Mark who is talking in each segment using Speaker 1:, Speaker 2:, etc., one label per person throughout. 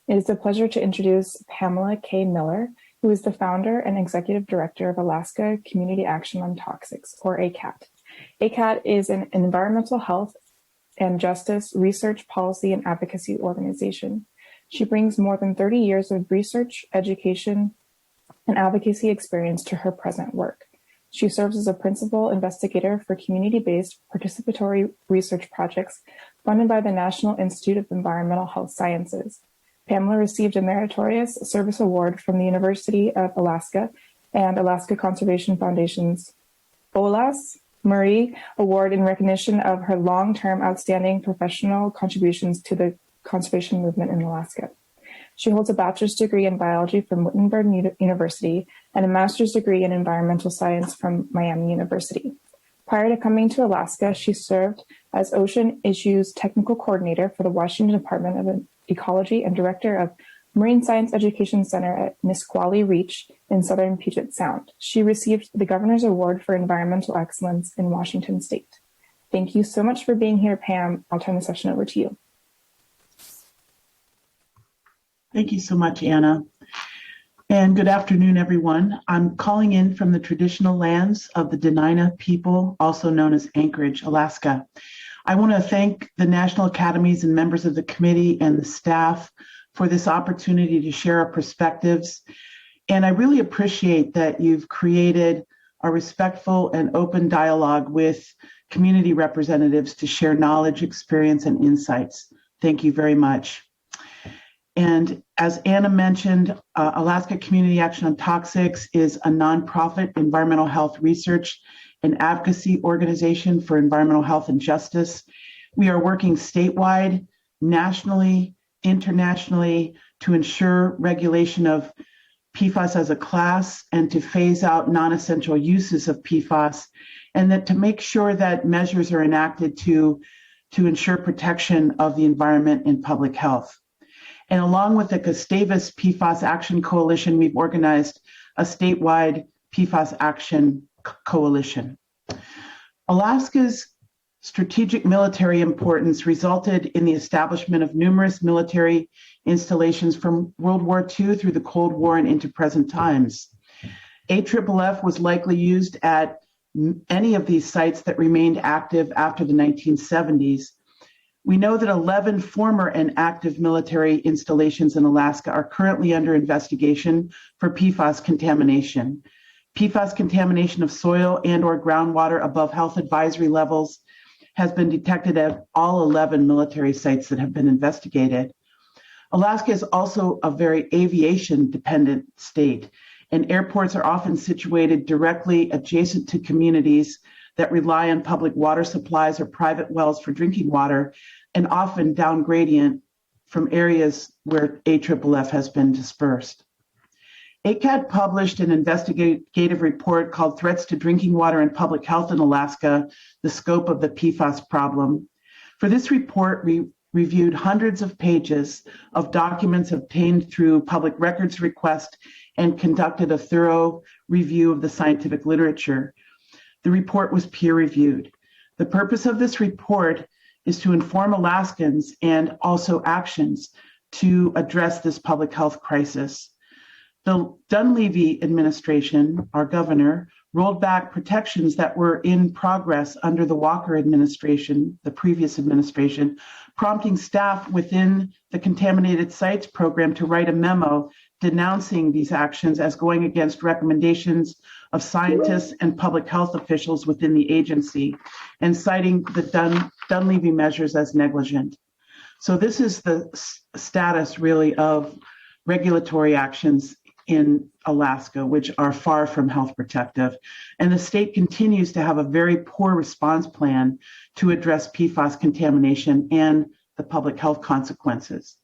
Speaker 1: It is a pleasure to introduce Pamela K. Miller, who is the founder and executive director of Alaska Community Action on Toxics, or ACAT. ACAT is an environmental health and justice research, policy, and advocacy organization. She brings more than 30 years of research, education, and advocacy experience to her present work. She serves as a principal investigator for community-based participatory research projects funded by the National Institute of Environmental Health Sciences. Pamela received a Meritorious Service Award from the University of Alaska and Alaska Conservation Foundation's OLAS Murray Award in recognition of her long-term outstanding professional contributions to the conservation movement in Alaska. She holds a bachelor's degree in biology from Wittenberg University and a master's degree in environmental science from Miami University. Prior to coming to Alaska, she served as Ocean Issues Technical Coordinator for the Washington Department of Ecology and Director of Marine Science Education Center at Nisqually Reach in southern Puget Sound. She received the Governor's Award for Environmental Excellence in Washington State. Thank you so much for being here, Pam. I'll turn the session over to you.
Speaker 2: Thank you so much, Anna. And good afternoon, everyone. I'm calling in from the traditional lands of the Dena'ina people, also known as Anchorage, Alaska. I want to thank the National Academies and members of the committee and the staff for this opportunity to share our perspectives. And I really appreciate that you've created a respectful and open dialogue with community representatives to share knowledge, experience, and insights. Thank you very much. And as Anna mentioned, Alaska Community Action on Toxics is a nonprofit environmental health research and advocacy organization for environmental health and justice. We are working statewide, nationally, internationally to ensure regulation of PFAS as a class and to phase out non-essential uses of PFAS, and that to make sure that measures are enacted to ensure protection of the environment and public health. And along with the Gustavus PFAS Action Coalition, we've organized a statewide PFAS Action Coalition. Alaska's strategic military importance resulted in the establishment of numerous military installations from World War II through the Cold War and into present times. AFFF was likely used at any of these sites that remained active after the 1970s. We know that 11 former and active military installations in Alaska are currently under investigation for PFAS contamination. PFAS contamination of soil and/or groundwater above health advisory levels has been detected at all 11 military sites that have been investigated. Alaska is also a very aviation-dependent state, and airports are often situated directly adjacent to communities that rely on public water supplies or private wells for drinking water, and often down gradient from areas where AFFF has been dispersed. ACAT published an investigative report called Threats to Drinking Water and Public Health in Alaska, the Scope of the PFAS Problem. For this report, we reviewed hundreds of pages of documents obtained through public records request and conducted a thorough review of the scientific literature. The report was peer-reviewed. The purpose of this report is to inform Alaskans and also actions to address this public health crisis. The Dunleavy administration, our governor, rolled back protections that were in progress under the Walker administration, the previous administration, prompting staff within the Contaminated Sites program to write a memo denouncing these actions as going against recommendations of scientists and public health officials within the agency, and citing the Dunleavy measures as negligent. So this is the status really of regulatory actions in Alaska, which are far from health protective. And the state continues to have a very poor response plan to address PFAS contamination and the public health consequences.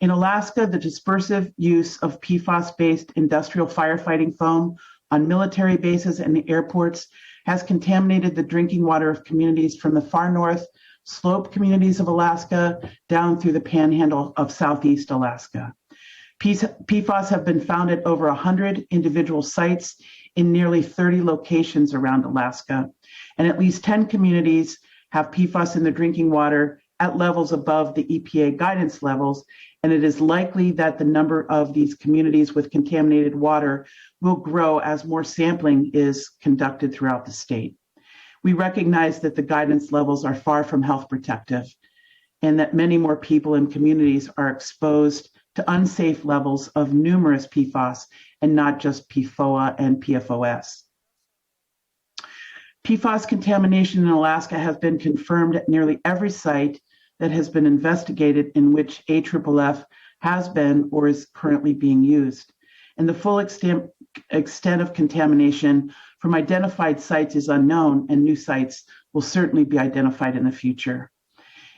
Speaker 2: In Alaska, the dispersive use of PFAS-based industrial firefighting foam on military bases and airports has contaminated the drinking water of communities from the far north slope communities of Alaska down through the panhandle of Southeast Alaska. PFAS have been found at over 100 individual sites in nearly 30 locations around Alaska, and at least 10 communities have PFAS in the drinking water at levels above the EPA guidance levels, and it is likely that the number of these communities with contaminated water will grow as more sampling is conducted throughout the state. We recognize that the guidance levels are far from health protective, and that many more people and communities are exposed to unsafe levels of numerous PFAS and not just PFOA and PFOS. PFAS contamination in Alaska has been confirmed at nearly every site that has been investigated in which AFFF has been or is currently being used. And the full extent of contamination from identified sites is unknown, and new sites will certainly be identified in the future.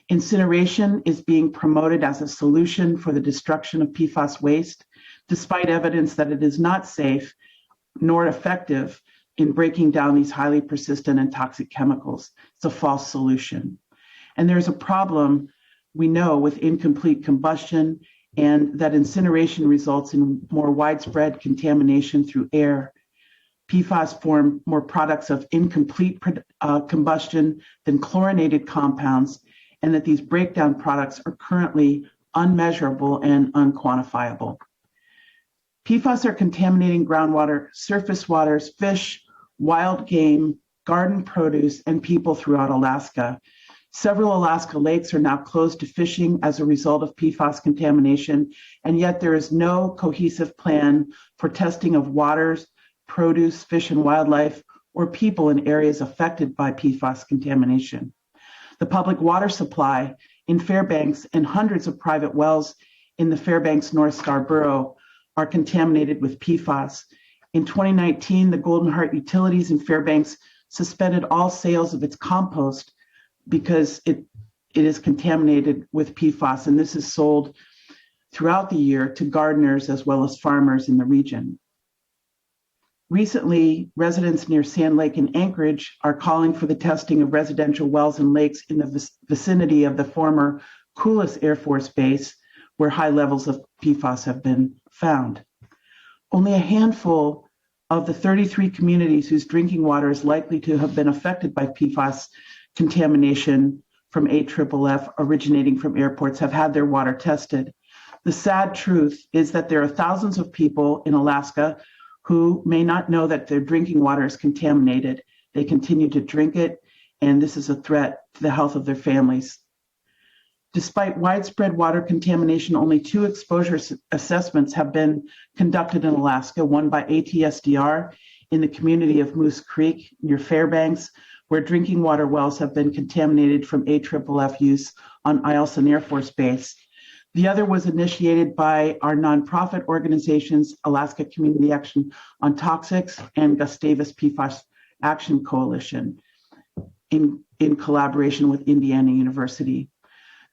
Speaker 2: Incineration is being promoted as a solution for the destruction of PFAS waste, despite evidence that it is not safe nor effective in breaking down these highly persistent and toxic chemicals. It's a false solution. And there's a problem, we know, with incomplete combustion, and that incineration results in more widespread contamination through air. PFAS form more products of incomplete combustion than chlorinated compounds, and that these breakdown products are currently unmeasurable and unquantifiable. PFAS are contaminating groundwater, surface waters, fish, wild game, garden produce, and people throughout Alaska. Several Alaska lakes are now closed to fishing as a result of PFAS contamination, and yet there is no cohesive plan for testing of waters, produce, fish, and wildlife, or people in areas affected by PFAS contamination. The public water supply in Fairbanks and hundreds of private wells in the Fairbanks North Star Borough are contaminated with PFAS. In 2019, the Golden Heart Utilities in Fairbanks suspended all sales of its compost because it is contaminated with PFAS, and this is sold throughout the year to gardeners as well as farmers in the region. Recently, residents near Sand Lake in Anchorage are calling for the testing of residential wells and lakes in the vicinity of the former Coolis Air Force Base, where high levels of PFAS have been found. Only a handful of the 33 communities whose drinking water is likely to have been affected by PFAS contamination from AFFF originating from airports have had their water tested. The sad truth is that there are thousands of people in Alaska who may not know that their drinking water is contaminated. They continue to drink it, and this is a threat to the health of their families. Despite widespread water contamination, only 2 exposure assessments have been conducted in Alaska, one by ATSDR in the community of Moose Creek near Fairbanks, where drinking water wells have been contaminated from AFFF use on Eielson Air Force Base. The other was initiated by our nonprofit organizations, Alaska Community Action on Toxics and Gustavus PFAS Action Coalition in collaboration with Indiana University.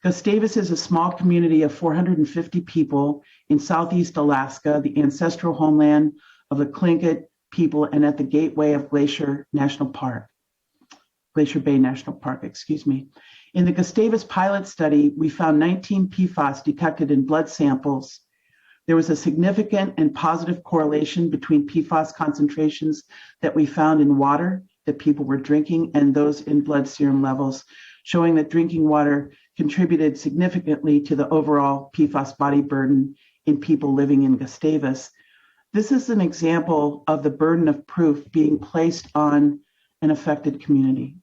Speaker 2: Gustavus is a small community of 450 people in Southeast Alaska, the ancestral homeland of the Tlingit people, and at the gateway of Glacier Bay National Park, In the Gustavus pilot study, we found 19 PFAS detected in blood samples. There was a significant and positive correlation between PFAS concentrations that we found in water that people were drinking and those in blood serum levels, showing that drinking water contributed significantly to the overall PFAS body burden in people living in Gustavus. This is an example of the burden of proof being placed on an affected community.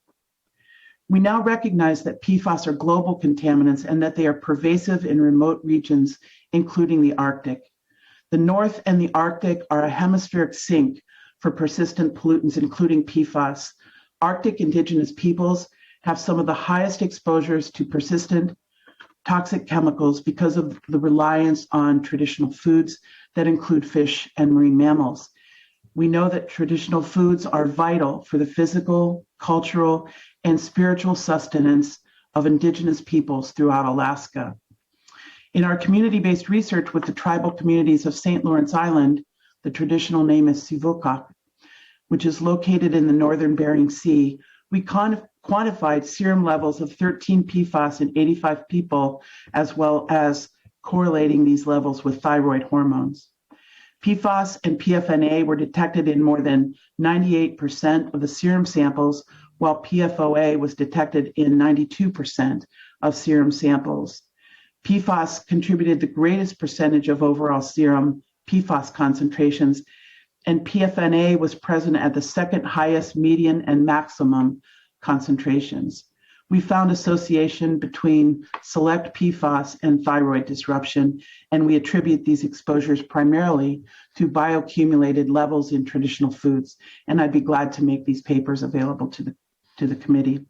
Speaker 2: We now recognize that PFAS are global contaminants and that they are pervasive in remote regions, including the Arctic. The North and the Arctic are a hemispheric sink for persistent pollutants, including PFAS. Arctic indigenous peoples have some of the highest exposures to persistent toxic chemicals because of the reliance on traditional foods that include fish and marine mammals. We know that traditional foods are vital for the physical, cultural, and spiritual sustenance of indigenous peoples throughout Alaska. In our community-based research with the tribal communities of St. Lawrence Island, the traditional name is Sivukak, which is located in the northern Bering Sea, we quantified serum levels of 13 PFAS in 85 people, as well as correlating these levels with thyroid hormones. PFAS and PFNA were detected in more than 98% of the serum samples, while PFOA was detected in 92% of serum samples. PFAS contributed the greatest percentage of overall serum PFAS concentrations, and PFNA was present at the second highest median and maximum concentrations. We found association between select PFAS and thyroid disruption, and we attribute these exposures primarily to bioaccumulated levels in traditional foods, and I'd be glad to make these papers available to the committee.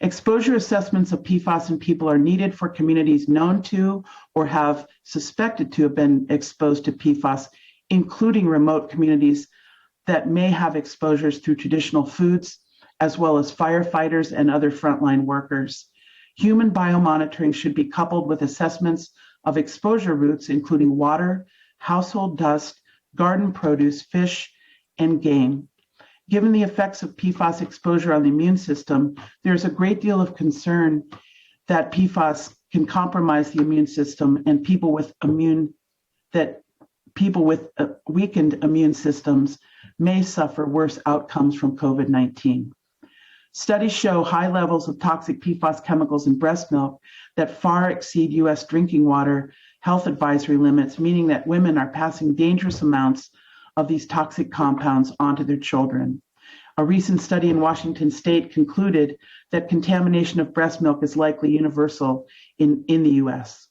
Speaker 2: Exposure assessments of PFAS in people are needed for communities known to or have suspected to have been exposed to PFAS, including remote communities that may have exposures through traditional foods, as well as firefighters and other frontline workers. Human biomonitoring should be coupled with assessments of exposure routes, including water, household dust, garden produce, fish, and game. Given the effects of PFAS exposure on the immune system, there's a great deal of concern that PFAS can compromise the immune system, and people with weakened immune systems may suffer worse outcomes from COVID-19. Studies show high levels of toxic PFAS chemicals in breast milk that far exceed U.S. drinking water health advisory limits, meaning that women are passing dangerous amounts of these toxic compounds onto their children. A recent study in Washington state concluded that contamination of breast milk is likely universal in the U.S.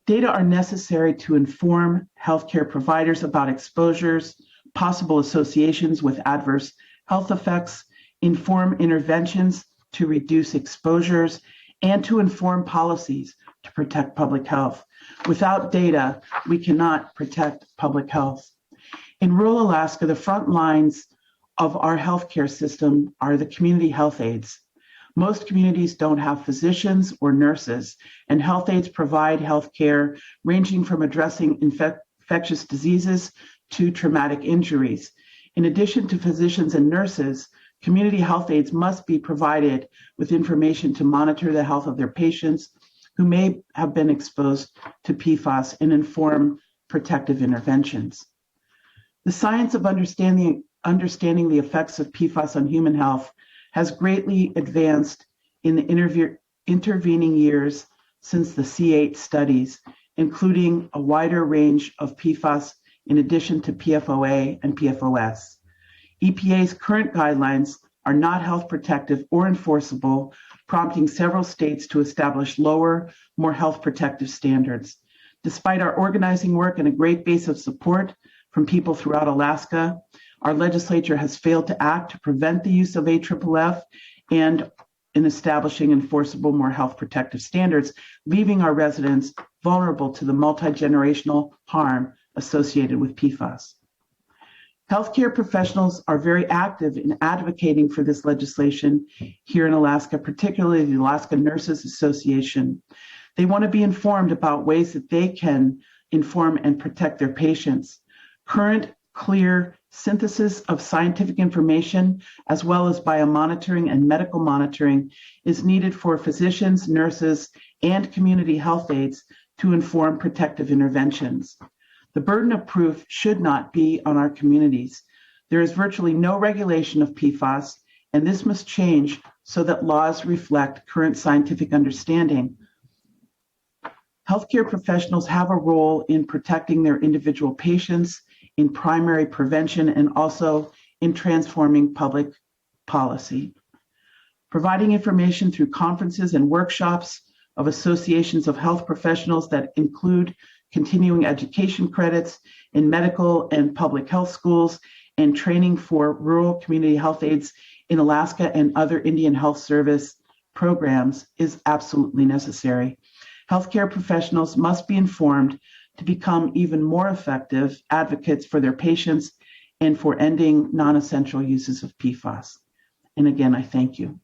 Speaker 2: Data are necessary to inform healthcare providers about exposures, possible associations with adverse health effects, inform interventions to reduce exposures, and to inform policies to protect public health. Without data, we cannot protect public health. In rural Alaska, the front lines of our healthcare system are the community health aides. Most communities don't have physicians or nurses, and health aides provide health care ranging from addressing infectious diseases to traumatic injuries. In addition to physicians and nurses, community health aides must be provided with information to monitor the health of their patients who may have been exposed to PFAS and inform protective interventions. The science of understanding the effects of PFAS on human health has greatly advanced in the intervening years since the C8 studies, including a wider range of PFAS in addition to PFOA and PFOS. EPA's current guidelines are not health protective or enforceable, prompting several states to establish lower, more health protective standards. Despite our organizing work and a great base of support from people throughout Alaska, our legislature has failed to act to prevent the use of AFFF and in establishing enforceable, more health protective standards, leaving our residents vulnerable to the multi-generational harm associated with PFAS. Healthcare professionals are very active in advocating for this legislation here in Alaska, particularly the Alaska Nurses Association. They want to be informed about ways that they can inform and protect their patients. Current, clear synthesis of scientific information, as well as biomonitoring and medical monitoring, is needed for physicians, nurses, and community health aides to inform protective interventions. The burden of proof should not be on our communities. There is virtually no regulation of PFAS, and this must change so that laws reflect current scientific understanding. Healthcare professionals have a role in protecting their individual patients, in primary prevention, and also in transforming public policy. Providing information through conferences and workshops of associations of health professionals that include continuing education credits in medical and public health schools, and training for rural community health aides in Alaska and other Indian Health Service programs is absolutely necessary. Healthcare professionals must be informed to become even more effective advocates for their patients and for ending non-essential uses of PFAS. And again, I thank you.